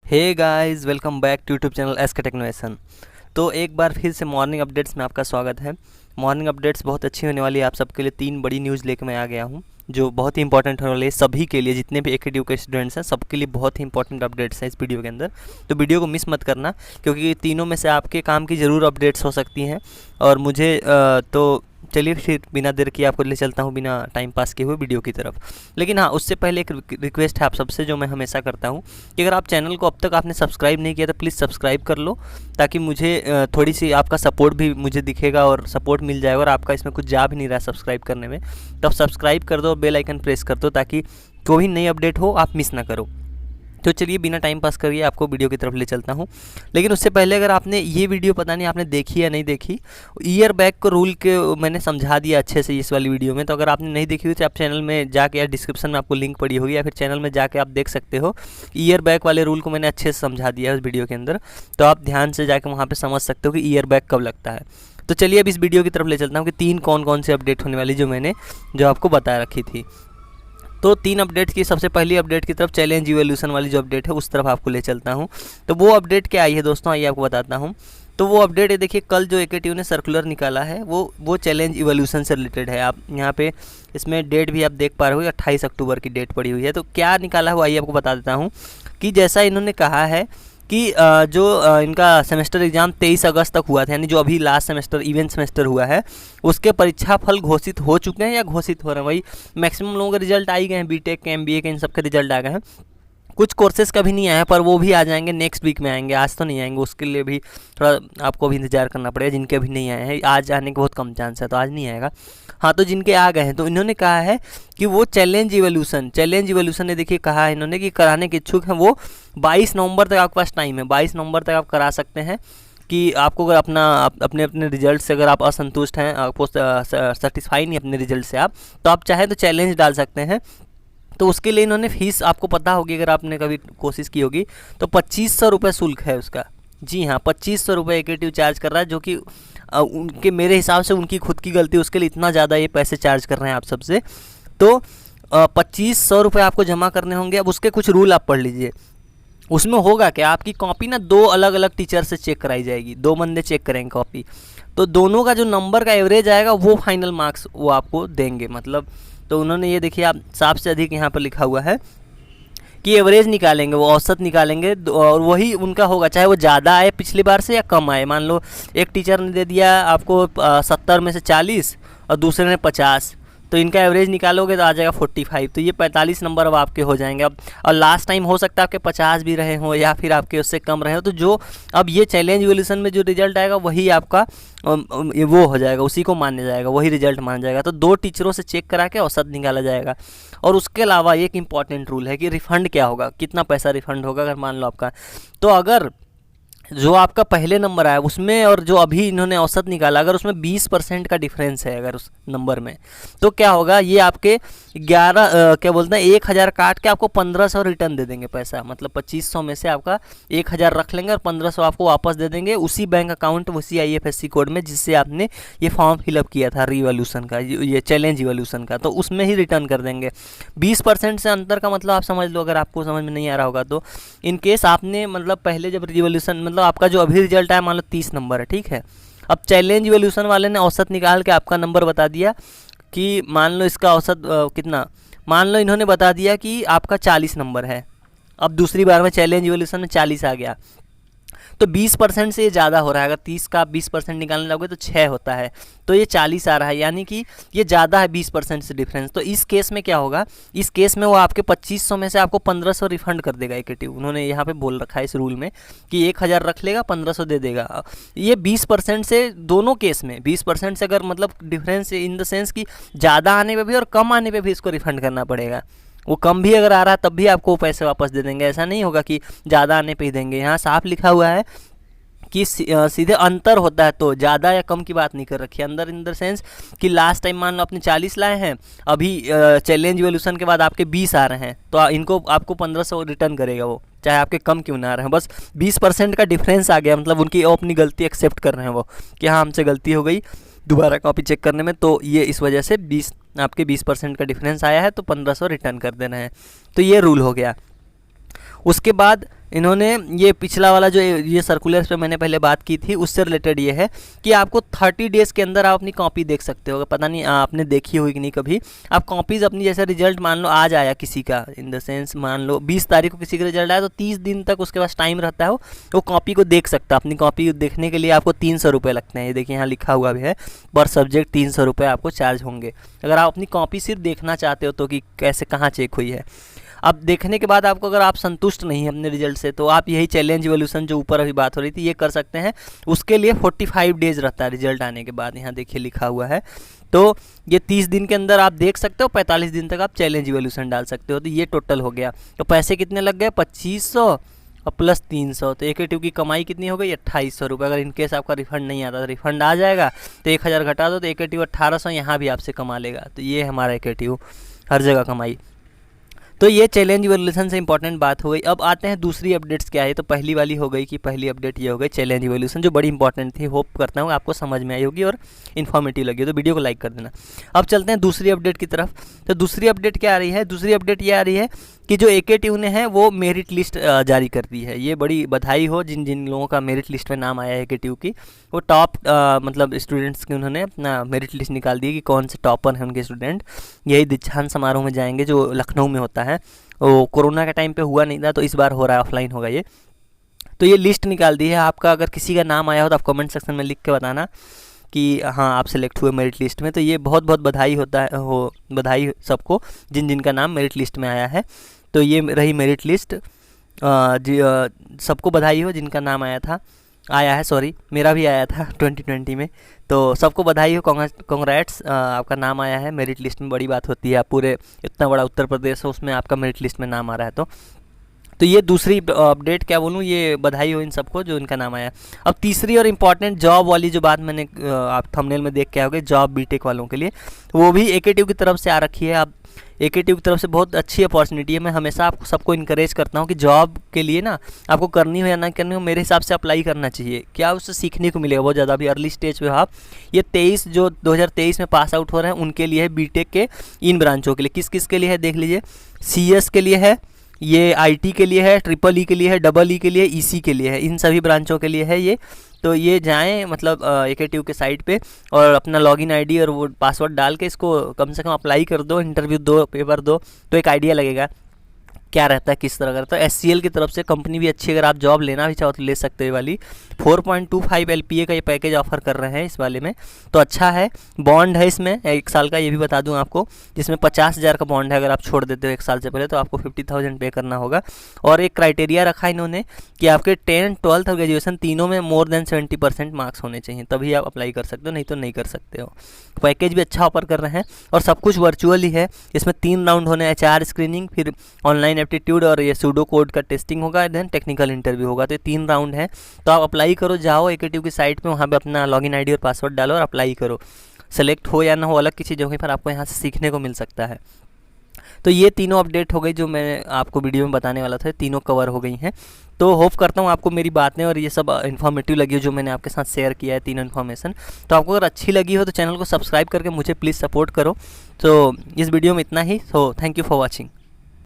Hey guys, welcome back to YouTube channel S K Technovation. तो एक बार फिर से मॉर्निंग अपडेट्स में आपका स्वागत है। मॉर्निंग अपडेट्स बहुत अच्छी होने वाली है। आप सबके लिए 3 बड़ी न्यूज़ लेकर मैं आ गया हूँ जो बहुत ही इंपॉर्टेंट होने वाली है सभी के लिए, जितने भी एकेडयू के स्टूडेंट्स हैं सबके लिए बहुत ही इंपॉर्टेंट अपडेट्स हैं इस वीडियो के अंदर। तो वीडियो को मिस मत करना, क्योंकि तीनों में से आपके काम की ज़रूर अपडेट्स हो सकती हैं। और मुझे तो चलिए फिर बिना देर किए आपको ले चलता हूँ बिना टाइम पास किए हुए वीडियो की तरफ। लेकिन हाँ, उससे पहले एक रिक्वेस्ट है आप सबसे, जो मैं हमेशा करता हूँ कि अगर आप चैनल को अब तक आपने सब्सक्राइब नहीं किया तो प्लीज़ सब्सक्राइब कर लो, ताकि मुझे थोड़ी सी आपका सपोर्ट भी मुझे दिखेगा और सपोर्ट मिल जाएगा। और आपका इसमें कुछ जा भी नहीं रहा सब्सक्राइब करने में, तो आप सब्सक्राइब कर दो, बेल आइकन प्रेस कर दो, ताकि कोई भी नई अपडेट हो आप मिस ना करो। तो चलिए बिना टाइम पास करिए आपको वीडियो की तरफ ले चलता हूँ। लेकिन उससे पहले, अगर आपने ये वीडियो पता नहीं आपने देखी या नहीं देखी, ईयर बैग को रूल के मैंने समझा दिया अच्छे से इस वाली वीडियो में। तो अगर आपने नहीं देखी हुई तो आप चैनल में जाके, या डिस्क्रिप्शन में आपको लिंक पड़ी होगी, या फिर चैनल में जाके आप देख सकते हो। ईयर बैग वाले रूल को मैंने अच्छे से समझा दिया है उस वीडियो के अंदर, तो आप ध्यान से जाकर वहाँ पर समझ सकते हो कि ईयर बैग कब लगता है। तो चलिए अब इस वीडियो की तरफ ले चलता हूँ कि 3 कौन कौन से अपडेट होने वाली जो आपको बता रखी थी। तो 3 अपडेट की सबसे पहली अपडेट की तरफ, चैलेंज इवोल्यूशन वाली जो अपडेट है उस तरफ आपको ले चलता हूं। तो वो अपडेट क्या आई है दोस्तों, आइए आपको बताता हूं। तो वो अपडेट है, देखिए कल जो एकेटीयू ने सर्कुलर निकाला है वो चैलेंज इवोल्यूशन से रिलेटेड है। आप यहाँ पे इसमें डेट भी आप देख पा रहे हो, 28 अक्टूबर की डेट पड़ी हुई है। तो क्या निकाला हुआ, आइए आपको बता देता हूँ कि जैसा इन्होंने कहा है कि इनका सेमेस्टर एग्ज़ाम 23 अगस्त तक हुआ था, यानी जो अभी लास्ट सेमेस्टर इवेंट सेमेस्टर हुआ है उसके परीक्षा फल घोषित हो चुके हैं या घोषित हो रहे हैं। वही मैक्सिमम लोगों के रिजल्ट आ ही गए हैं, बीटेक के, एमबीए के, इन सब के रिजल्ट आ गए हैं। कुछ कोर्सेज़ का भी नहीं आया, पर वो भी आ जाएंगे, नेक्स्ट वीक में आएंगे, आज तो नहीं आएंगे। उसके लिए भी थोड़ा आपको भी इंतजार करना पड़ेगा। जिनके भी नहीं आए हैं, आज आने के बहुत कम चांस है, तो आज नहीं आएगा। हाँ, तो जिनके आ गए हैं, तो इन्होंने कहा है कि वो चैलेंज इवोल्यूशन ने देखिए कहा है इन्होंने कि कराने के इच्छुक हैं वो 22 नवंबर तक आपके पास टाइम है। 22 नवंबर तक आप करा सकते हैं। कि आपको अगर अपने रिजल्ट से अगर आप असंतुष्ट हैं, आपको सेटिस्फाई नहीं अपने रिजल्ट से आप, तो आप चाहे तो चैलेंज डाल सकते हैं। तो उसके लिए इन्होंने फ़ीस, आपको पता होगी अगर आपने कभी कोशिश की होगी, तो 2500 रुपये शुल्क है उसका। जी हाँ, 2500 रुपये एकेटीयू चार्ज कर रहा है, जो कि उनके, मेरे हिसाब से उनकी खुद की गलती, उसके लिए इतना ज़्यादा ये पैसे चार्ज कर रहे हैं आप सबसे। तो 2500 रुपये आपको जमा करने होंगे। अब उसके कुछ रूल आप पढ़ लीजिए। उसमें होगा क्या, आपकी कॉपी ना 2 अलग अलग टीचर से चेक कराई जाएगी, 2 बंदे चेक करेंगे कॉपी। तो दोनों का जो नंबर का एवरेज आएगा वो फाइनल मार्क्स वो आपको देंगे, मतलब। तो उन्होंने ये देखिए, आप 7 से अधिक यहाँ पर लिखा हुआ है कि एवरेज निकालेंगे, वो औसत निकालेंगे, और वही उनका होगा, चाहे वो ज़्यादा आए पिछली बार से या कम आए। मान लो एक टीचर ने दे दिया आपको 70 में से 40 और दूसरे ने 50, तो इनका एवरेज निकालोगे तो आ जाएगा 45। तो ये 45 नंबर अब आपके हो जाएंगे अब। और लास्ट टाइम हो सकता है आपके 50 भी रहे हों, या फिर आपके उससे कम रहे हो। तो जो अब ये चैलेंज इवोल्यूशन में जो रिजल्ट आएगा वही आपका वो हो जाएगा, उसी को माना जाएगा, वही रिजल्ट माना जाएगा। तो 2 टीचरों से चेक करा के औसत निकाला जाएगा। और उसके अलावा एक इंपॉर्टेंट रूल है कि रिफ़ंड क्या होगा, कितना पैसा रिफ़ंड होगा। अगर मान लो आपका, तो अगर जो आपका पहले नंबर आया उसमें और जो अभी इन्होंने औसत निकाला, अगर उसमें 20% का डिफरेंस है अगर उस नंबर में, तो क्या होगा, ये आपके 1000 काट के आपको 1500 रिटर्न दे देंगे पैसा। मतलब 2500 में से आपका 1000 रख लेंगे और 1500 आपको वापस दे देंगे उसी बैंक अकाउंट, उसी IFSC कोड में जिससे आपने ये फॉर्म फिलअप किया था रिवॉल्यूशन का, ये चैलेंज इवोल्यूशन का, तो उसमें ही रिटर्न कर देंगे। 20% से अंतर का मतलब आप समझ लो, अगर आपको समझ में नहीं आ रहा होगा तो, इन केस आपने मतलब पहले जब रिवॉल्यूशन, मतलब आपका जो अभी रिजल्ट आया मान लो 30 नंबर है, ठीक है। अब चैलेंज इवोल्यूशन वाले ने औसत निकाल के आपका नंबर बता दिया कि मान लो इसका औसत कितना, मान लो इन्होंने बता दिया कि आपका 40 नंबर है। अब दूसरी बार में चैलेंज इवोल्यूशन में 40 आ गया, तो 20% से ये ज़्यादा हो रहा है। अगर 30 का 20% निकालने लगोगे तो 6 होता है, तो ये 40 आ रहा है, यानी कि ये ज़्यादा है 20% से डिफरेंस। तो इस केस में क्या होगा, इस केस में वो आपके 2500 में से आपको 1500 रिफंड कर देगा एकेटीयू। उन्होंने यहाँ पे बोल रखा है इस रूल में कि 1000 रख लेगा, 1500 दे देगा। ये 20% से, दोनों केस में 20% से अगर मतलब डिफरेंस इन द सेंस कि ज़्यादा आने पर भी और कम आने पर भी इसको रिफंड करना पड़ेगा। वो कम भी अगर आ रहा है तब भी आपको पैसे वापस दे देंगे, ऐसा नहीं होगा कि ज़्यादा आने पे ही देंगे। यहाँ साफ लिखा हुआ है कि सीधे अंतर होता है, तो ज़्यादा या कम की बात नहीं कर रखी है। अंदर इन द सेंस कि लास्ट टाइम मान लो आपने 40 लाए हैं, अभी चैलेंज इवोल्यूशन के बाद आपके 20 आ रहे हैं, तो इनको आपको 1500 रिटर्न करेगा वो, चाहे आपके कम क्यों ना आ रहे हैं। बस 20% का डिफरेंस आ गया, मतलब उनकी अपनी गलती एक्सेप्ट कर रहे हैं वो कि हाँ हमसे गलती हो गई दोबारा कॉपी चेक करने में, तो ये इस वजह से 20% का डिफरेंस आया है, तो 1500 रिटर्न कर देना है। तो ये रूल हो गया। उसके बाद इन्होंने ये पिछला वाला जो ये सर्कुलर पे मैंने पहले बात की थी उससे रिलेटेड ये है कि आपको 30 डेज़ के अंदर आप अपनी कॉपी देख सकते हो। पता नहीं आपने देखी होगी कि नहीं कभी। आप कॉपीज़ अपनी, जैसे रिजल्ट मान लो आज आया किसी का, इन द सेंस मान लो 20 तारीख को किसी का रिजल्ट आया, तो 30 दिन तक उसके पास टाइम रहता है वो कॉपी को देख सकता है। अपनी कॉपी देखने के लिए आपको 300 रुपये लगते हैं। ये देखिए यहाँ लिखा हुआ भी है, पर सब्जेक्ट 300 रुपये आपको चार्ज होंगे अगर आप अपनी कॉपी सिर्फ देखना चाहते हो तो कि कैसे कहाँ चेक हुई है। अब देखने के बाद आपको, अगर आप संतुष्ट नहीं हैं अपने रिजल्ट से, तो आप यही चैलेंज इवोल्यूशन जो ऊपर अभी बात हो रही थी ये कर सकते हैं। उसके लिए 45 डेज़ रहता है रिजल्ट आने के बाद, यहाँ देखिए लिखा हुआ है। तो ये 30 दिन के अंदर आप देख सकते हो, 45 दिन तक आप चैलेंज इवोल्यूशन डाल सकते हो। तो ये टोटल हो गया। तो पैसे कितने लग गए? 2500 और प्लस 300, तो AKTU की कमाई कितनी हो गई? 2800 रुपये। अगर इनकेस आपका रिफंड नहीं आता तो रिफंड आ जाएगा, तो 1000 घटा दो तो AKTU 1800 यहाँ भी आपसे कमा लेगा। तो ये हमारा AKTU हर जगह कमाई। तो ये चैलेंज इवोल्यूशन से इंपॉर्टेंट बात हो गई। अब आते हैं दूसरी अपडेट्स क्या है। तो पहली वाली हो गई कि पहली अपडेट ये हो गई चैलेंज इवोल्यूशन, जो बड़ी इंपॉर्टेंट थी। होप करता हूँ आपको समझ में आई होगी और इन्फॉर्मेटिव लगी हो, तो वीडियो को लाइक कर देना। अब चलते हैं दूसरी अपडेट की तरफ। तो दूसरी अपडेट क्या आ रही है? दूसरी अपडेट ये आ रही है कि जो AKTU ने है वो मेरिट लिस्ट जारी कर दी है। ये बड़ी बधाई हो जिन जिन लोगों का मेरिट लिस्ट में नाम आया है AKTU की। वो टॉप मतलब स्टूडेंट्स की उन्होंने अपना मेरिट लिस्ट निकाल दी कि कौन से टॉपर हैं उनके स्टूडेंट। यही दीक्षांत समारोह में जाएंगे जो लखनऊ में होता है। वो कोरोना के टाइम पे हुआ नहीं था, तो इस बार हो रहा है, ऑफलाइन होगा ये। तो ये लिस्ट निकाल दी है। आपका अगर किसी का नाम आया हो तो आप कमेंट सेक्शन में लिख के बताना कि हाँ आप सेलेक्ट हुए मेरिट लिस्ट में। तो ये बहुत बहुत बधाई होता है, हो बधाई सबको जिन जिन का नाम मेरिट लिस्ट में आया है। तो ये रही मेरिट लिस्ट। सबको बधाई हो जिनका नाम आया है, सॉरी मेरा भी आया था 2020 में। तो सबको बधाई हो, कॉन्ग्रेट्स, आपका नाम आया है मेरिट लिस्ट में। बड़ी बात होती है, आप पूरे इतना बड़ा उत्तर प्रदेश है उसमें आपका मेरिट लिस्ट में नाम आ रहा है। तो ये दूसरी अपडेट क्या बोलूँ, ये बधाई हो इन सबको जो इनका नाम आया। अब तीसरी और इम्पॉर्टेंट जॉब वाली जो बात मैंने आप थंबनेल में देख के आओगे, जॉब BTech वालों के लिए, वो भी AKTU की तरफ से आ रखी है। अब AKTU की तरफ से बहुत अच्छी अपॉर्चुनिटी है। मैं हमेशा आपको सबको इनकरेज करता हूँ कि जॉब के लिए ना आपको करनी हो या ना करनी हो, मेरे हिसाब से अप्लाई करना चाहिए। क्या उससे सीखने को मिलेगा बहुत ज़्यादा। अभी अर्ली स्टेज पे आप ये 2023 में पास आउट हो रहे हैं उनके लिए है, BTech के इन ब्रांचों के लिए। किस किस के लिए है देख लीजिए। CS के लिए है, ये IT के लिए है, EEE के लिए है, EE के लिए, EC के लिए है, इन सभी ब्रांचों के लिए है ये। तो ये जाएं मतलब AKTU के साइट पे और अपना लॉगिन ID और वो पासवर्ड डाल के इसको कम से कम अप्लाई कर दो, इंटरव्यू दो, पेपर दो, तो एक आइडिया लगेगा क्या रहता है, किस तरह का रहता है। SCL की तरफ से कंपनी भी अच्छी, अगर आप जॉब लेना भी चाहो तो ले सकते हो। वाली 4.25 LPA का ये पैकेज ऑफर कर रहे हैं इस वाले में, तो अच्छा है। बॉन्ड है इसमें 1 साल का, ये भी बता दूं आपको, जिसमें 50,000 का बॉन्ड है। अगर आप छोड़ देते हो 1 साल से पहले तो आपको 50,000 पे करना होगा। और एक क्राइटेरिया रखा इन्होंने कि आपके 10th, 12th और ग्रेजुएशन तीनों में मोर देन 70% मार्क्स होने चाहिए, तभी आप अप्लाई कर सकते हो, नहीं तो नहीं कर सकते हो। पैकेज भी अच्छा ऑफर कर रहे हैं और सब कुछ वर्चुअल ही है। इसमें 3 राउंड होने, HR स्क्रीनिंग, फिर ऑनलाइन एप्टीट्यूड और ये सूडो कोड का टेस्टिंग होगा, देन टेक्निकल इंटरव्यू होगा। तो ये 3 राउंड है। तो आप अप्लाई करो, जाओ AKTU की साइट पे, वहाँ पे अपना लॉगिन ID और पासवर्ड डालो और अप्लाई करो। सेलेक्ट हो या ना हो अलग किसी जगह पर आपको यहाँ से सीखने को मिल सकता है। तो ये तीनों अपडेट हो गई जो मैं आपको वीडियो में बताने वाला था, तीनों कवर हो गई हैं। तो होप करता हूँ आपको मेरी बातें और ये सब इन्फॉर्मेटिव लगी हो जो मैंने आपके साथ शेयर किया है, तीनों इन्फॉर्मेशन। तो आपको अगर अच्छी लगी हो तो चैनल को सब्सक्राइब करके मुझे प्लीज़ सपोर्ट करो। तो इस वीडियो में इतना ही। So thank you for watching.